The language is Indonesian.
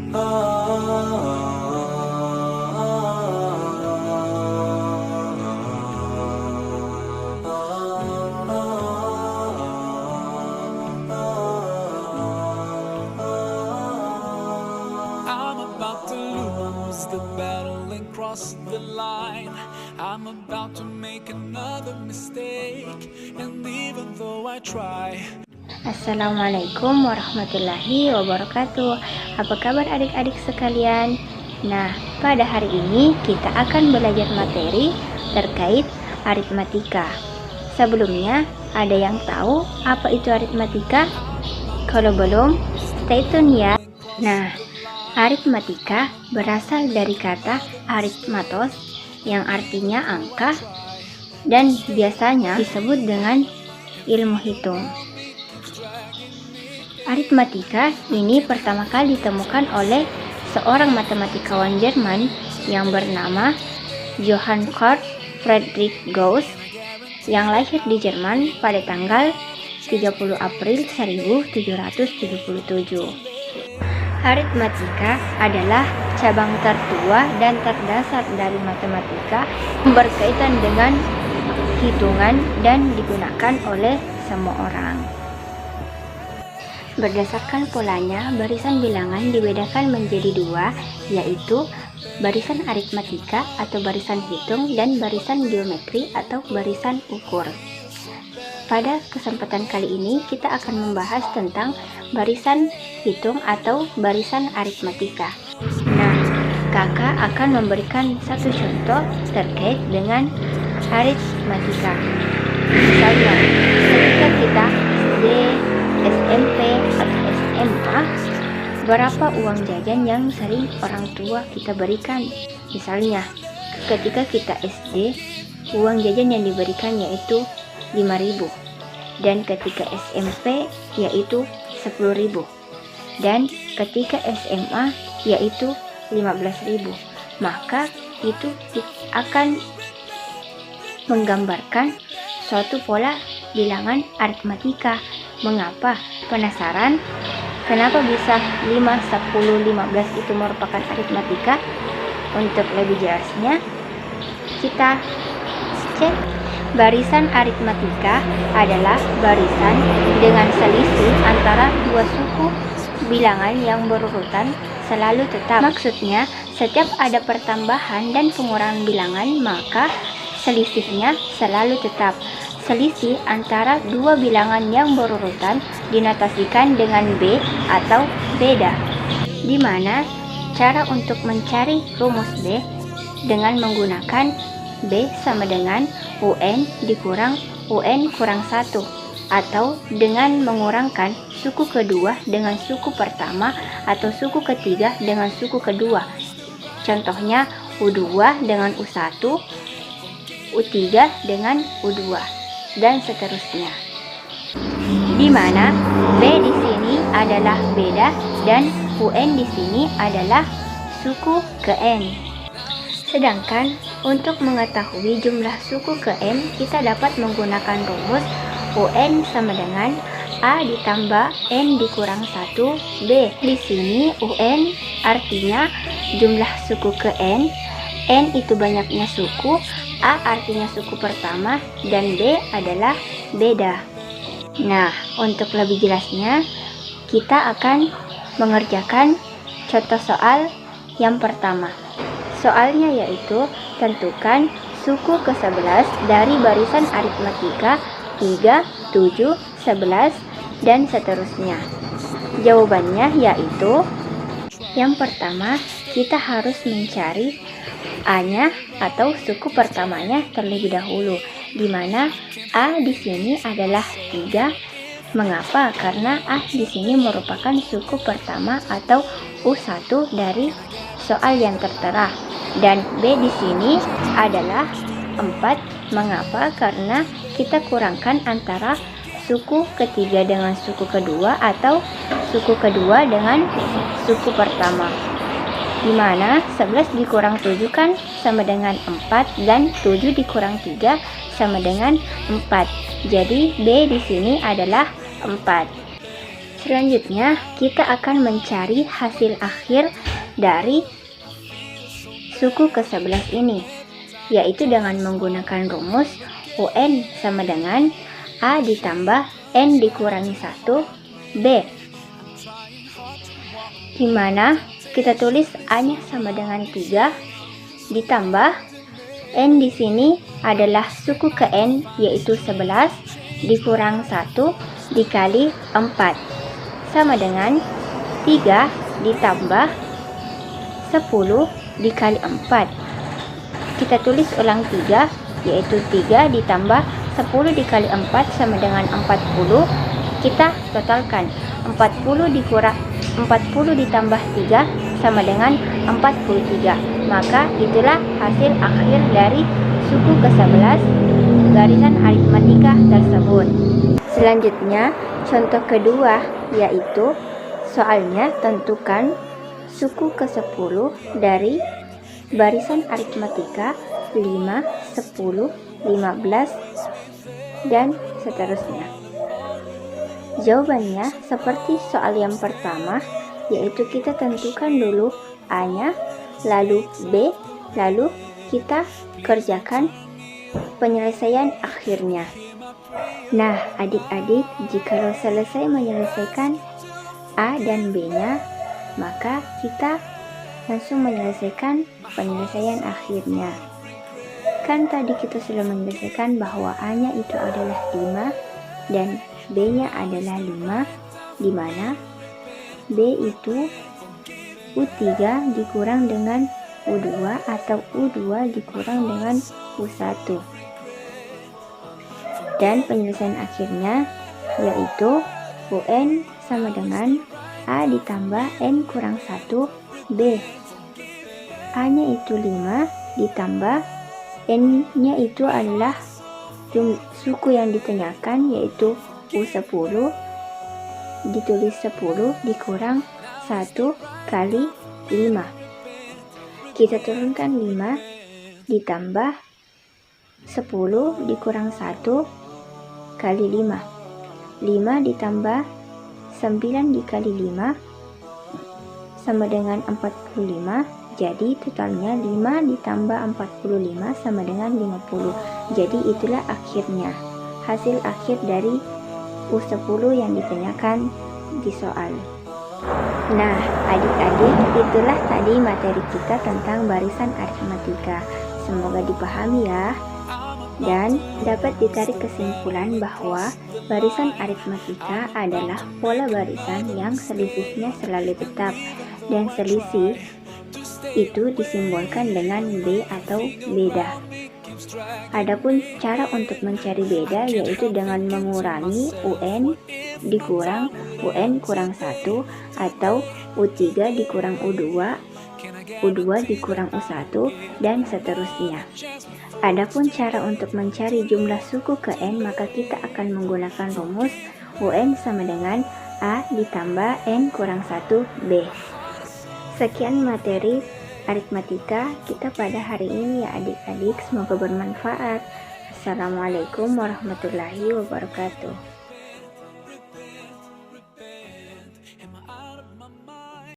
I'm about to lose the battle and cross the line. I'm about to make another mistake, and even though I try. Assalamualaikum warahmatullahi wabarakatuh. Apa kabar adik-adik sekalian? Nah, pada hari ini kita akan belajar materi terkait aritmatika. Sebelumnya, ada yang tahu apa itu aritmatika? Kalau belum, stay tune ya. Nah, aritmatika berasal dari kata aritmatos yang artinya angka dan biasanya disebut dengan ilmu hitung. Aritmatika ini pertama kali ditemukan oleh seorang matematikawan Jerman yang bernama Johann Carl Friedrich Gauss yang lahir di Jerman pada tanggal 30 April 1777. Aritmatika adalah cabang tertua dan terdasar dari matematika yang berkaitan dengan hitungan dan digunakan oleh semua orang. Berdasarkan polanya, barisan bilangan dibedakan menjadi dua, yaitu barisan aritmatika atau barisan hitung dan barisan geometri atau barisan ukur. Pada kesempatan kali ini kita akan membahas tentang barisan hitung atau barisan aritmatika. Nah, kakak akan memberikan satu contoh terkait dengan aritmatika. Misalnya, ketika kita SD, SMP, atau SMA, berapa uang jajan yang sering orang tua kita berikan? Misalnya, ketika kita SD, uang jajan yang diberikan yaitu 5.000, dan ketika SMP yaitu 10.000, dan ketika SMA yaitu 15.000. Maka itu akan menggambarkan suatu pola bilangan aritmatika. Mengapa? Penasaran? Kenapa bisa 5, 10, 15 itu merupakan aritmatika? Untuk lebih jelasnya, kita cek. Barisan aritmatika adalah barisan dengan selisih antara dua suku bilangan yang berurutan selalu tetap. Maksudnya, setiap ada pertambahan dan pengurangan bilangan, maka selisihnya selalu tetap. Selisih antara dua bilangan yang berurutan dinotasikan dengan B atau beda, di mana cara untuk mencari rumus B dengan menggunakan B sama dengan UN dikurang UN kurang 1, atau dengan mengurangkan suku kedua dengan suku pertama atau suku ketiga dengan suku kedua. Contohnya U2 dengan U1, U3 dengan U2, dan seterusnya. Di mana B di sini adalah beda dan UN di sini adalah suku ke N. Sedangkan untuk mengetahui jumlah suku ke N, kita dapat menggunakan rumus UN sama dengan A ditambah N dikurang 1 B. Di sini UN artinya jumlah suku ke N itu banyaknya suku, A artinya suku pertama, dan B adalah beda. Nah, untuk lebih jelasnya, kita akan mengerjakan contoh soal yang pertama. Soalnya yaitu, tentukan suku ke-11 dari barisan aritmatika 3, 7, 11, dan seterusnya. Jawabannya yaitu, yang pertama, kita harus mencari A-nya atau suku pertamanya terlebih dahulu, di mana A di sini adalah 3. Mengapa? Karena A di sini merupakan suku pertama atau U1 dari soal yang tertera, dan B di sini adalah 4. Mengapa? Karena kita kurangkan antara suku ketiga dengan suku kedua atau suku kedua dengan suku pertama, di mana 11 dikurang 7 kan sama dengan 4, dan 7 dikurang 3 sama dengan 4. Jadi B di sini adalah 4. Selanjutnya, kita akan mencari hasil akhir dari suku ke-11 ini, yaitu dengan menggunakan rumus UN sama dengan A ditambah N dikurangi 1 B, di mana kita tulis A-nya sama dengan 3 ditambah N di sini adalah suku ke N, yaitu 11 dikurang 1 dikali 4 sama dengan 3 ditambah 10 dikali 4. Kita tulis ulang 3, yaitu 3 ditambah 10 dikali 4 sama dengan 40. Kita totalkan 40 ditambah 3 sama dengan 43. Maka itulah hasil akhir dari suku ke-11 barisan aritmatika tersebut. Selanjutnya, contoh kedua, yaitu soalnya tentukan suku ke-10 dari barisan aritmatika 5, 10, 15, dan seterusnya. Jawabannya seperti soal yang pertama, yaitu kita tentukan dulu A-nya, lalu B, lalu kita kerjakan penyelesaian akhirnya. Nah, adik-adik, jikalau selesai menyelesaikan A dan B-nya, maka kita langsung menyelesaikan penyelesaian akhirnya. Kan tadi kita sudah menyelesaikan bahwa A-nya itu adalah 5 dan B-nya adalah 5, di mana B itu U3 dikurang dengan U2 atau U2 dikurang dengan U1. Dan penyelesaian akhirnya yaitu UN sama dengan A ditambah N kurang 1 B. A-nya itu 5 ditambah N-nya itu adalah suku yang ditanyakan, yaitu U10, ditulis 10 dikurang 1 kali 5. Kita turunkan 5 ditambah 10 dikurang 1 kali 5. 5 ditambah 9 dikali 5 sama dengan 45. Jadi totalnya 5 ditambah 45 sama dengan 50. Jadi itulah akhirnya, hasil akhir dari U10 yang ditanyakan di soal. Nah, adik-adik, itulah tadi materi kita tentang barisan aritmatika. Semoga dipahami ya. Dan dapat ditarik kesimpulan bahwa barisan aritmatika adalah pola barisan yang selisihnya selalu tetap, dan selisih itu disimbolkan dengan B atau beda. Adapun cara untuk mencari beda yaitu dengan mengurangi UN dikurang UN kurang 1 atau U3 dikurang U2, U2 dikurang U1, dan seterusnya. Adapun cara untuk mencari jumlah suku ke N, maka kita akan menggunakan rumus UN sama dengan A ditambah N kurang 1 B. Sekian materi aritmatika kita pada hari ini ya adik-adik, semoga bermanfaat. Assalamualaikum warahmatullahi wabarakatuh.